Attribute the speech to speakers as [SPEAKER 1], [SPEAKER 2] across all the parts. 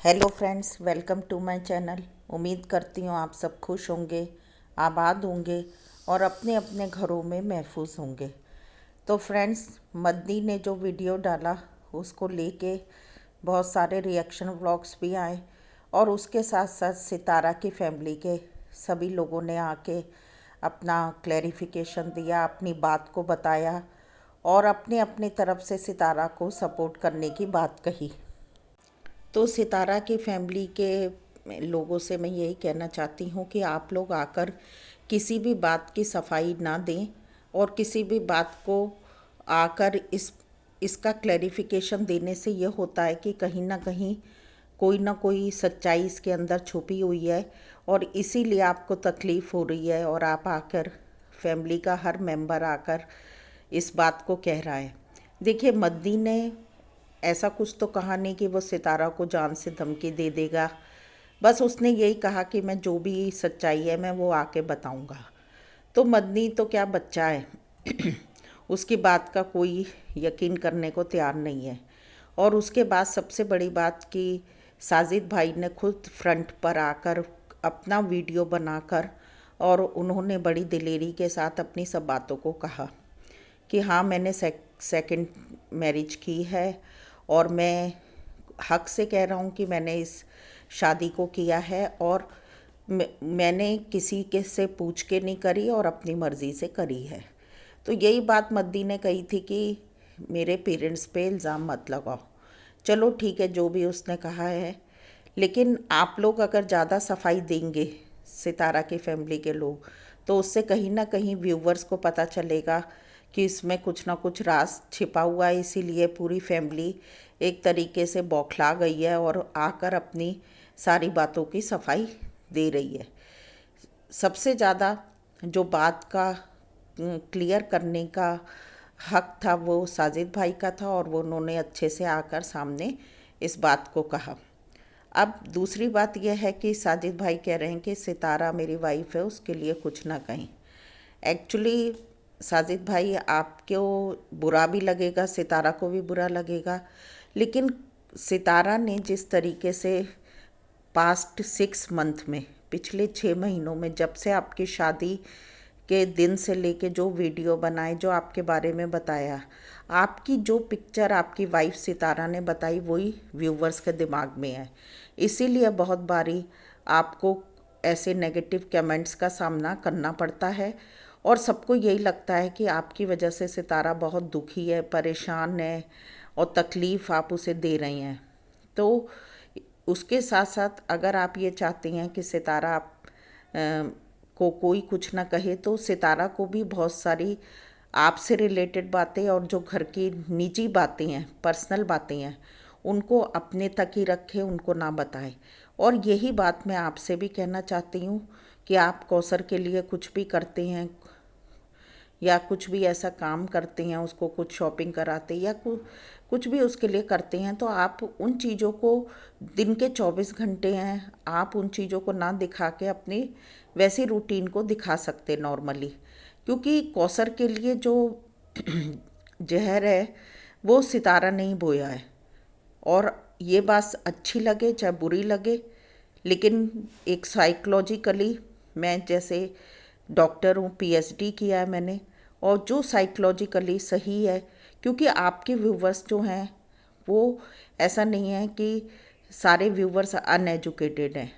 [SPEAKER 1] Hello friends, welcome to my channel. उम्मीद करती हूँ आप सब खुश होंगे, आबाद होंगे और अपने अपने घरों में महफूज होंगे। तो फ्रेंड्स, मद्दी ने जो वीडियो डाला उसको लेके बहुत सारे रिएक्शन व्लॉग्स भी आए और उसके साथ साथ सितारा की फैमिली के सभी लोगों ने आके अपना क्लैरिफिकेशन दिया, अपनी बात को बताया और अपने अपनी तरफ से सितारा को सपोर्ट करने की बात कही। तो सितारा की फैमिली के लोगों से मैं यही कहना चाहती हूँ कि आप लोग आकर किसी भी बात की सफाई ना दें और किसी भी बात को आकर इसका क्लैरिफिकेशन देने से ये होता है कि कहीं ना कोई सच्चाई इसके अंदर छुपी हुई है और इसीलिए आपको तकलीफ़ हो रही है और आप आकर फैमिली का हर मेंबर आकर इस बात को कह रहा है। देखिए, मद्दी ने ऐसा कुछ तो कहा नहीं कि वो सितारा को जान से धमकी दे देगा। बस उसने यही कहा कि मैं जो भी सच्चाई है मैं वो आके बताऊंगा। तो मदनी तो क्या बच्चा है उसकी बात का कोई यकीन करने को तैयार नहीं है। और उसके बाद सबसे बड़ी बात कि साजिद भाई ने खुद फ्रंट पर आकर अपना वीडियो बनाकर और उन्होंने बड़ी दिलेरी के साथ अपनी सब बातों को कहा कि हाँ, मैंने सेकंड मैरिज की है और मैं हक से कह रहा हूँ कि मैंने इस शादी को किया है और मैंने किसी के से पूछ के नहीं करी और अपनी मर्ज़ी से करी है। तो यही बात मद्दी ने कही थी कि मेरे पेरेंट्स पे इल्ज़ाम मत लगाओ। चलो ठीक है, जो भी उसने कहा है, लेकिन आप लोग अगर ज़्यादा सफाई देंगे, सितारा की फैमिली के लोग, तो उससे कहीं ना कहीं व्यूवर्स को पता चलेगा कि इसमें कुछ ना कुछ राज छिपा हुआ है। इसीलिए पूरी फैमिली एक तरीके से बौखला गई है और आकर अपनी सारी बातों की सफाई दे रही है। सबसे ज़्यादा जो बात का क्लियर करने का हक था वो साजिद भाई का था और वो उन्होंने अच्छे से आकर सामने इस बात को कहा। अब दूसरी बात यह है कि साजिद भाई कह रहे हैं कि सितारा मेरी वाइफ है, उसके लिए कुछ ना कहें। एक्चुअली साजिद भाई, आपको बुरा भी लगेगा, सितारा को भी बुरा लगेगा, लेकिन सितारा ने जिस तरीके से पास्ट 6 मंथ में, पिछले 6 महीनों में, जब से आपकी शादी के दिन से लेके जो वीडियो बनाए, जो आपके बारे में बताया, आपकी जो पिक्चर आपकी वाइफ सितारा ने बताई वही व्यूवर्स के दिमाग में है। इसीलिए बहुत बारी आपको ऐसे नेगेटिव कमेंट्स का सामना करना पड़ता है और सबको यही लगता है कि आपकी वजह से सितारा बहुत दुखी है, परेशान है और तकलीफ़ आप उसे दे रही हैं। तो उसके साथ साथ अगर आप ये चाहती हैं कि सितारा आप को कोई कुछ ना कहे, तो सितारा को भी बहुत सारी आपसे रिलेटेड बातें और जो घर की निजी बातें हैं, पर्सनल बातें हैं, उनको अपने तक ही रखे, उनको ना बताए। और यही बात मैं आपसे भी कहना चाहती हूँ कि आप कौसर के लिए कुछ भी करते हैं या कुछ भी ऐसा काम करते हैं, उसको कुछ शॉपिंग कराते या कुछ भी उसके लिए करते हैं, तो आप उन चीज़ों को, दिन के 24 घंटे हैं, आप उन चीज़ों को ना दिखा के अपनी वैसी रूटीन को दिखा सकते नॉर्मली। क्योंकि कौसर के लिए जो जहर है वो सितारा नहीं बोया है। और ये बात अच्छी लगे चाहे बुरी लगे, लेकिन एक साइकोलॉजिकली, मैं जैसे डॉक्टर हूँ, पीएचडी किया है मैंने, और जो साइकोलॉजिकली सही है, क्योंकि आपके व्यूवर्स जो हैं वो, ऐसा नहीं है कि सारे व्यूवर्स अनएजुकेटेड हैं।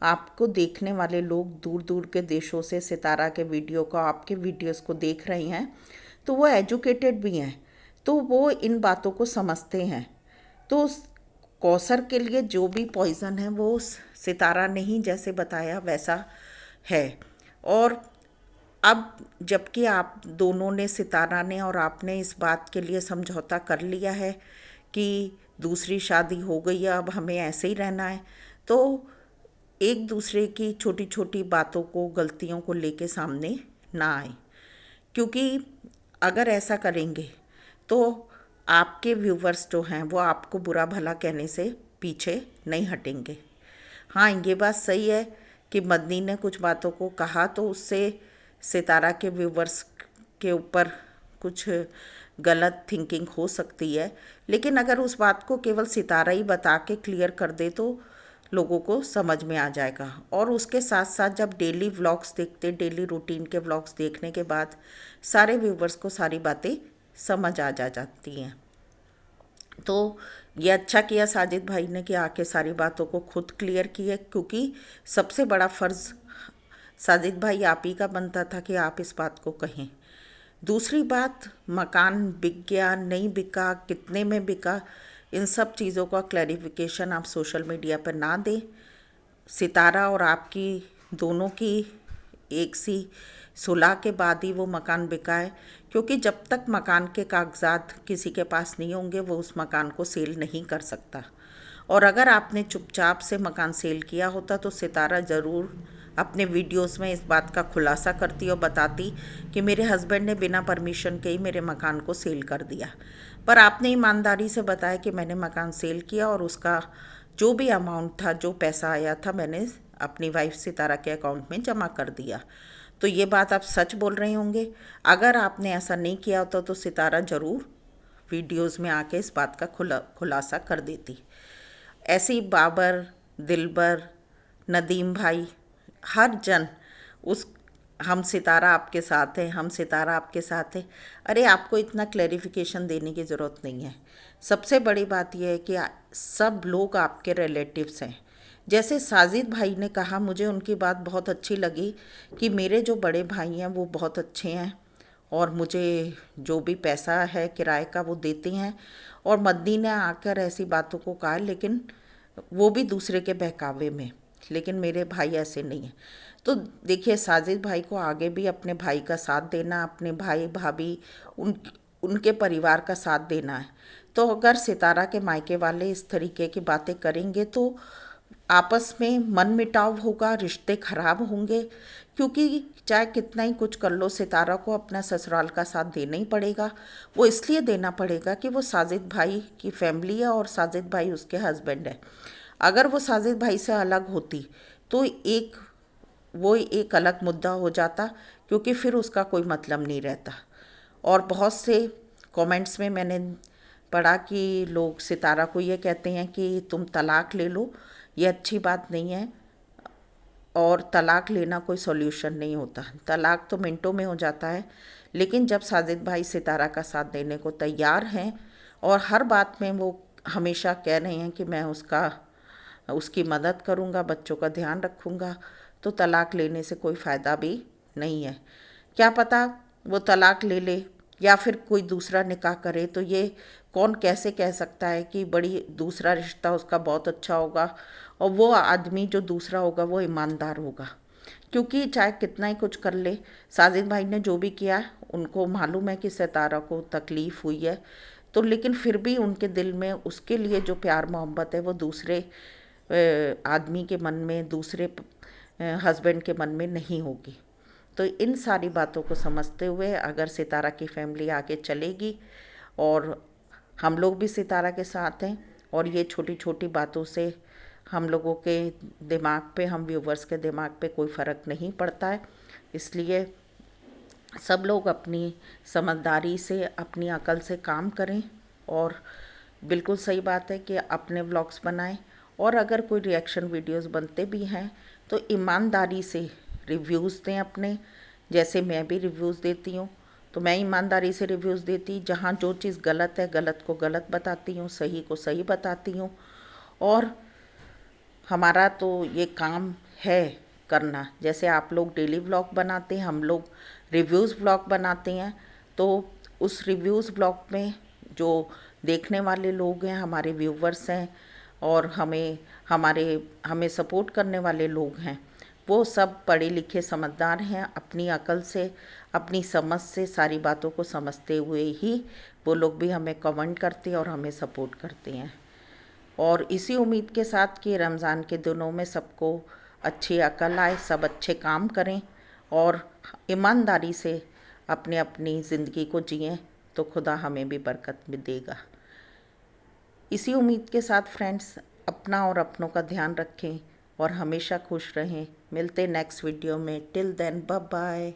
[SPEAKER 1] आपको देखने वाले लोग दूर दूर के देशों से सितारा के वीडियो को, आपके वीडियोस को देख रहे हैं, तो वो एजुकेटेड भी हैं, तो वो इन बातों को समझते हैं। तो कौसर के लिए जो भी पॉइज़न है वो सितारा ने ही जैसे बताया वैसा है। और अब जबकि आप दोनों ने, सितारा ने और आपने, इस बात के लिए समझौता कर लिया है कि दूसरी शादी हो गई है, अब हमें ऐसे ही रहना है, तो एक दूसरे की छोटी छोटी बातों को, गलतियों को लेके सामने ना आए। क्योंकि अगर ऐसा करेंगे तो आपके व्यूवर्स जो हैं वो आपको बुरा भला कहने से पीछे नहीं हटेंगे। हाँ, ये बात सही है कि मदनी ने कुछ बातों को कहा तो उससे सितारा के व्यूवर्स के ऊपर कुछ गलत थिंकिंग हो सकती है, लेकिन अगर उस बात को केवल सितारा ही बता के क्लियर कर दे तो लोगों को समझ में आ जाएगा। और उसके साथ साथ जब डेली व्लॉग्स देखते, डेली रूटीन के व्लॉग्स देखने के बाद सारे व्यूवर्स को सारी बातें समझ आ जाती हैं। तो ये अच्छा किया साजिद भाई ने कि आके सारी बातों को खुद क्लियर किया, क्योंकि सबसे बड़ा फ़र्ज़ साजिद भाई आप ही का बनता था कि आप इस बात को कहें। दूसरी बात, मकान बिक गया नहीं बिका, कितने में बिका, इन सब चीज़ों का क्लैरिफिकेशन आप सोशल मीडिया पर ना दें। सितारा और आपकी दोनों की एक सी सुलह के बाद ही वो मकान बिका है, क्योंकि जब तक मकान के कागजात किसी के पास नहीं होंगे वो उस मकान को सेल नहीं कर सकता। और अगर आपने चुपचाप से मकान सेल किया होता तो सितारा ज़रूर अपने वीडियोस में इस बात का खुलासा करती और बताती कि मेरे हस्बैंड ने बिना परमिशन के ही मेरे मकान को सेल कर दिया। पर आपने ईमानदारी से बताया कि मैंने मकान सेल किया और उसका जो भी अमाउंट था, जो पैसा आया था, मैंने अपनी वाइफ सितारा के अकाउंट में जमा कर दिया। तो ये बात आप सच बोल रहे होंगे। अगर आपने ऐसा नहीं किया होता तो सितारा ज़रूर वीडियोस में आके इस बात का खुलासा कर देती। ऐसे ही बाबर, दिलबर, नदीम भाई, हर जन उस हम सितारा आपके साथ हैं, हम सितारा आपके साथ हैं। अरे आपको इतना क्लैरिफिकेशन देने की ज़रूरत नहीं है। सबसे बड़ी बात यह है कि सब लोग आपके रिलेटिव्स हैं। जैसे साजिद भाई ने कहा, मुझे उनकी बात बहुत अच्छी लगी कि मेरे जो बड़े भाई हैं वो बहुत अच्छे हैं और मुझे जो भी पैसा है किराए का वो देते हैं। और मद्दी ने आकर ऐसी बातों को कहा, लेकिन वो भी दूसरे के बहकावे में, लेकिन मेरे भाई ऐसे नहीं हैं। तो देखिए, साजिद भाई को आगे भी अपने भाई का साथ देना, अपने भाई भाभी उनके परिवार का साथ देना है। तो अगर सितारा के मायके वाले इस तरीके की बातें करेंगे तो आपस में मनमुटाव होगा, रिश्ते खराब होंगे, क्योंकि चाहे कितना ही कुछ कर लो सितारा को अपना ससुराल का साथ देना ही पड़ेगा। वो इसलिए देना पड़ेगा कि वो साजिद भाई की फैमिली है और साजिद भाई उसके हस्बैंड है। अगर वो साजिद भाई से अलग होती तो वो एक अलग मुद्दा हो जाता, क्योंकि फिर उसका कोई मतलब नहीं रहता। और बहुत से कमेंट्स में मैंने पढ़ा कि लोग सितारा को ये कहते हैं कि तुम तलाक ले लो, ये अच्छी बात नहीं है। और तलाक लेना कोई सॉल्यूशन नहीं होता, तलाक तो मिनटों में हो जाता है। लेकिन जब साजिद भाई सितारा का साथ देने को तैयार हैं और हर बात में वो हमेशा कह रहे हैं कि मैं उसकी मदद करूंगा, बच्चों का ध्यान रखूंगा, तो तलाक लेने से कोई फ़ायदा भी नहीं है। क्या पता वो तलाक ले ले या फिर कोई दूसरा निकाह करे, तो ये कौन कैसे कह सकता है कि बड़ी दूसरा रिश्ता उसका बहुत अच्छा होगा और वो आदमी जो दूसरा होगा वो ईमानदार होगा। क्योंकि चाहे कितना ही कुछ कर ले, साजिद भाई ने जो भी किया उनको मालूम है कि सितारा को तकलीफ़ हुई है, तो लेकिन फिर भी उनके दिल में उसके लिए जो प्यार मोहब्बत है वो दूसरे आदमी के मन में, दूसरे हस्बैंड के मन में नहीं होगी। तो इन सारी बातों को समझते हुए अगर सितारा की फैमिली आगे चलेगी, और हम लोग भी सितारा के साथ हैं, और ये छोटी छोटी बातों से हम लोगों के दिमाग पे, हम व्यूवर्स के दिमाग पे कोई फ़र्क नहीं पड़ता है। इसलिए सब लोग अपनी समझदारी से, अपनी अकल से काम करें। और बिल्कुल सही बात है कि अपने व्लॉग्स बनाएं, और अगर कोई रिएक्शन वीडियोस बनते भी हैं तो ईमानदारी से रिव्यूज़ दें अपने। जैसे मैं भी रिव्यूज़ देती हूँ, तो मैं ईमानदारी से रिव्यूज़ देती, जहाँ जो चीज़ गलत है गलत को गलत बताती हूँ, सही को सही बताती हूँ। और हमारा तो ये काम है करना। जैसे आप लोग डेली व्लॉग बनाते हैं, हम लोग रिव्यूज़ व्लॉग बनाते हैं, तो उस रिव्यूज़ व्लॉग में जो देखने वाले लोग हैं, हमारे व्यूवर्स हैं, और हमें सपोर्ट करने वाले लोग हैं, वो सब पढ़े लिखे समझदार हैं। अपनी अकल से, अपनी समझ से सारी बातों को समझते हुए ही वो लोग भी हमें कमेंट करते हैं और हमें सपोर्ट करते हैं। और इसी उम्मीद के साथ कि रमज़ान के दिनों में सबको अच्छी अकल आए, सब अच्छे काम करें और ईमानदारी से अपनी अपनी ज़िंदगी को जिएं, तो खुदा हमें भी बरकत में देगा। इसी उम्मीद के साथ फ्रेंड्स, अपना और अपनों का ध्यान रखें और हमेशा खुश रहें। मिलते नेक्स्ट वीडियो में। Till then, bye bye.